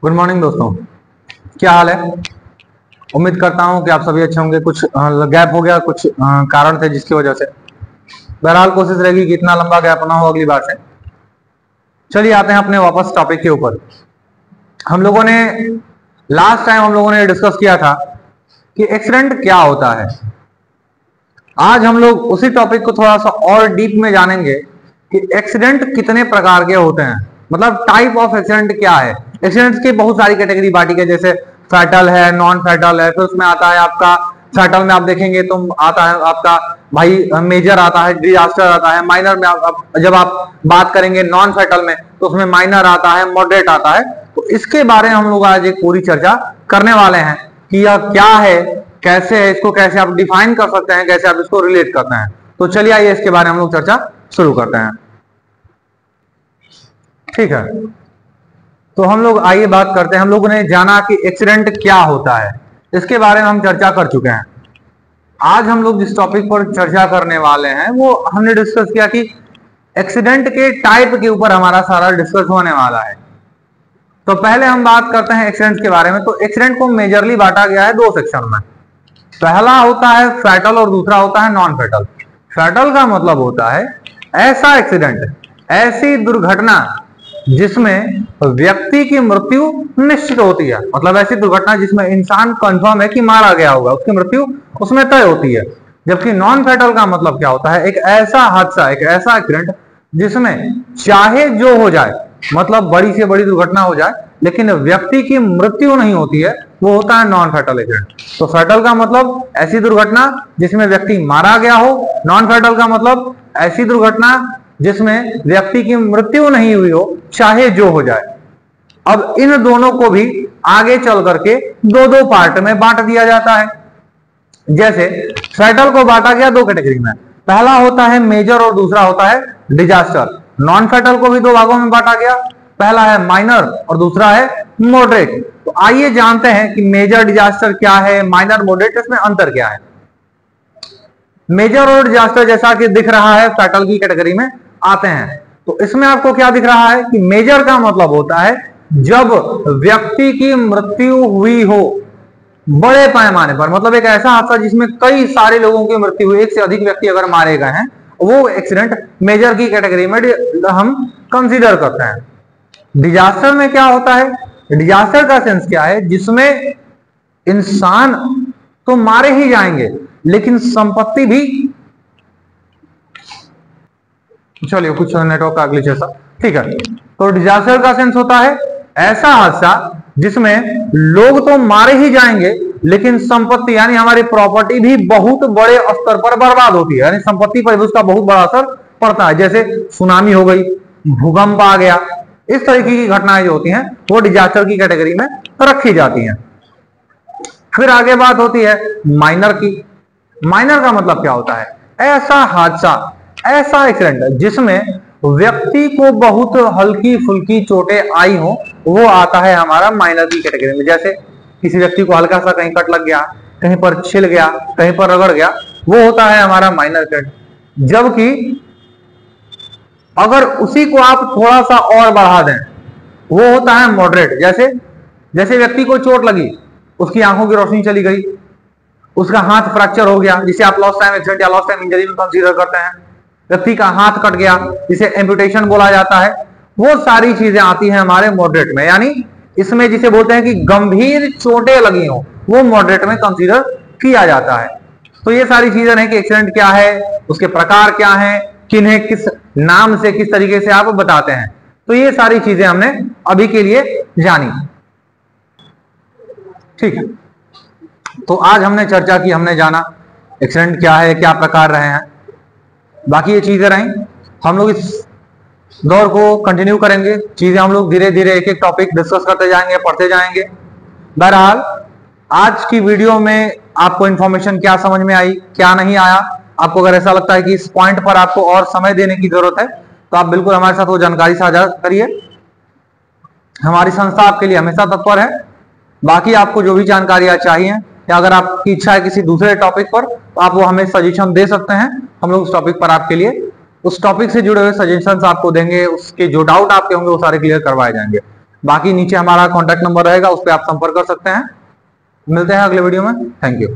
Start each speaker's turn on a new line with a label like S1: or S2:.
S1: Good morning दोस्तों, क्या हाल है। उम्मीद करता हूं कि आप सभी अच्छे होंगे। कुछ गैप हो गया, कुछ कारण थे जिसकी वजह से। बहरहाल कोशिश रहेगी कि इतना लंबा गैप ना हो अगली बार से। चलिए आते हैं अपने वापस टॉपिक के ऊपर। हम लोगों ने लास्ट टाइम डिस्कस किया था कि एक्सीडेंट क्या होता है। आज हम लोग उसी टॉपिक को थोड़ा सा और डीप में जानेंगे कि एक्सीडेंट कितने प्रकार के होते हैं, मतलब टाइप ऑफ एक्सीडेंट क्या है। एक्सीडेंट्स की बहुत सारी कैटेगरी बांटी है, जैसे फैटल है, नॉन फैटल है। फिर उसमें आता है आपका फैटल में आप देखेंगे तो आता है आपका भाई मेजर आता है, डिजास्टर आता है। माइनर में जब आप बात करेंगे नॉन फैटल में तो उसमें माइनर आता है, मॉडरेट आता है। तो इसके बारे में हम लोग आज एक पूरी चर्चा करने वाले हैं कि यह क्या है, कैसे है, इसको कैसे आप डिफाइन कर सकते हैं, कैसे आप इसको रिलेट करते हैं। तो चलिए आइए इसके बारे में हम लोग चर्चा शुरू करते हैं। ठीक है, तो हम लोग आइए बात करते हैं। हम लोगों ने जाना कि एक्सीडेंट क्या होता है, इसके बारे में हम चर्चा कर चुके हैं। आज हम लोग जिस टॉपिक पर चर्चा करने वाले हैं वो हमने डिस्कस किया कि एक्सीडेंट के टाइप के ऊपर हमारा सारा डिस्कस होने वाला है। तो पहले हम बात करते हैं एक्सीडेंट के बारे में। तो एक्सीडेंट को मेजरली बांटा गया है दो सेक्शन में। पहला होता है फैटल और दूसरा होता है नॉन फैटल। फैटल का मतलब होता है ऐसा एक्सीडेंट, ऐसी दुर्घटना जिसमें व्यक्ति की मृत्यु निश्चित होती है। मतलब ऐसी दुर्घटना जिसमें इंसान कंफर्म है कि मारा गया होगा, उसकी मृत्यु उसमें तय होती है। जबकि नॉन फैटल का मतलब क्या होता है, एक ऐसा हादसा, एक ऐसा एक्सीडेंट जिसमें चाहे जो हो जाए, मतलब बड़ी से बड़ी दुर्घटना हो जाए लेकिन व्यक्ति की मृत्यु नहीं होती है, वो होता है नॉन फैटल एक्सीडेंट। तो फैटल का मतलब ऐसी दुर्घटना जिसमें व्यक्ति मारा गया हो, नॉन फैटल का मतलब ऐसी दुर्घटना जिसमें व्यक्ति की मृत्यु नहीं हुई हो, चाहे जो हो जाए। अब इन दोनों को भी आगे चल करके दो दो पार्ट में बांट दिया जाता है। जैसे फैटल को बांटा गया दो कैटेगरी में, पहला होता है मेजर और दूसरा होता है डिजास्टर। नॉन फैटल को भी दो भागों में बांटा गया, पहला है माइनर और दूसरा है मॉडरेट। तो आइए जानते हैं कि मेजर डिजास्टर क्या है, माइनर मॉडरेट, इसमें अंतर क्या है। मेजर और डिजास्टर जैसा कि दिख रहा है फैटल की कैटेगरी में आते हैं। तो इसमें आपको क्या दिख रहा है कि मेजर का मतलब होता है जब व्यक्ति की मृत्यु हुई हो बड़े पैमाने पर, मतलब एक ऐसा हादसा जिसमें कई सारे लोगों की मृत्यु हुई, एक से अधिक व्यक्ति अगर मारे गए हैं, वो एक्सीडेंट मेजर की कैटेगरी में हम कंसीडर करते हैं। डिजास्टर में क्या होता है, डिजास्टर का सेंस क्या है, जिसमें इंसान तो मारे ही जाएंगे लेकिन संपत्ति भी, चलिए कुछ नेटवर्क का ग्लिच ऐसा, ठीक है। तो डिजास्टर का सेंस होता है ऐसा हादसा जिसमें लोग तो मारे ही जाएंगे लेकिन संपत्ति यानी हमारी प्रॉपर्टी भी बहुत बड़े स्तर पर बर्बाद होती है, यानी संपत्ति पर भी उसका बहुत बड़ा असर पड़ता है। जैसे सुनामी हो गई, भूकंप आ गया, इस तरीके की घटनाएं जो होती हैं वो डिजास्टर की कैटेगरी में रखी जाती हैं। फिर आगे बात होती है माइनर की। माइनर का मतलब क्या होता है, ऐसा हादसा, ऐसा एक्सीडेंट जिसमें व्यक्ति को बहुत हल्की फुल्की चोटें आई हो, वो आता है हमारा माइनर की कैटेगरी में। जैसे किसी व्यक्ति को हल्का सा कहीं कट लग गया, कहीं पर छिल गया, कहीं पर रगड़ गया, वो होता है हमारा माइनर एक्सीडेंट। जबकि अगर उसी को आप थोड़ा सा और बढ़ा दें, वो होता है मॉडरेट। जैसे व्यक्ति को चोट लगी, उसकी आंखों की रोशनी चली गई, उसका हाथ फ्रैक्चर हो गया, जिसे आप लॉस्ट टाइम एक्सीडेंट या लॉस्ट टाइम इंजरी में कंसीडर करते हैं। व्यक्ति का हाथ कट गया, जिसे एम्पुटेशन बोला जाता है। वो सारी चीजें आती हैं हमारे मॉडरेट में, यानी इसमें जिसे बोलते हैं कि गंभीर चोटें लगी हो, वो मॉडरेट में कंसीडर किया जाता है। तो ये सारी चीजें हैं कि एक्सीडेंट क्या है, उसके प्रकार क्या हैं, किन्हें किस नाम से, किस तरीके से आप बताते हैं। तो ये सारी चीजें हमने अभी के लिए जानी, ठीक है। तो आज हमने चर्चा की, हमने जाना एक्सीडेंट क्या है, क्या प्रकार रहे हैं, बाकी ये चीजें रहीं। हम लोग इस दौर को कंटिन्यू करेंगे, चीजें हम लोग धीरे धीरे एक एक टॉपिक डिस्कस करते जाएंगे, पढ़ते जाएंगे। बहरहाल आज की वीडियो में आपको इंफॉर्मेशन क्या समझ में आई, क्या नहीं आया, आपको अगर ऐसा लगता है कि इस पॉइंट पर आपको और समय देने की जरूरत है तो आप बिल्कुल हमारे साथ वो जानकारी साझा करिए। हमारी संस्था आपके लिए हमेशा तत्पर है। बाकी आपको जो भी जानकारियां चाहिए या अगर आपकी इच्छा है किसी दूसरे टॉपिक पर तो आप वो हमें सजेशन दे सकते हैं। हम लोग उस टॉपिक पर आपके लिए, उस टॉपिक से जुड़े हुए सजेशंस आपको देंगे, उसके जो डाउट आपके होंगे वो सारे क्लियर करवाए जाएंगे। बाकी नीचे हमारा कॉन्टैक्ट नंबर रहेगा, उस पर आप संपर्क कर सकते हैं। मिलते हैं अगले वीडियो में। Thank you.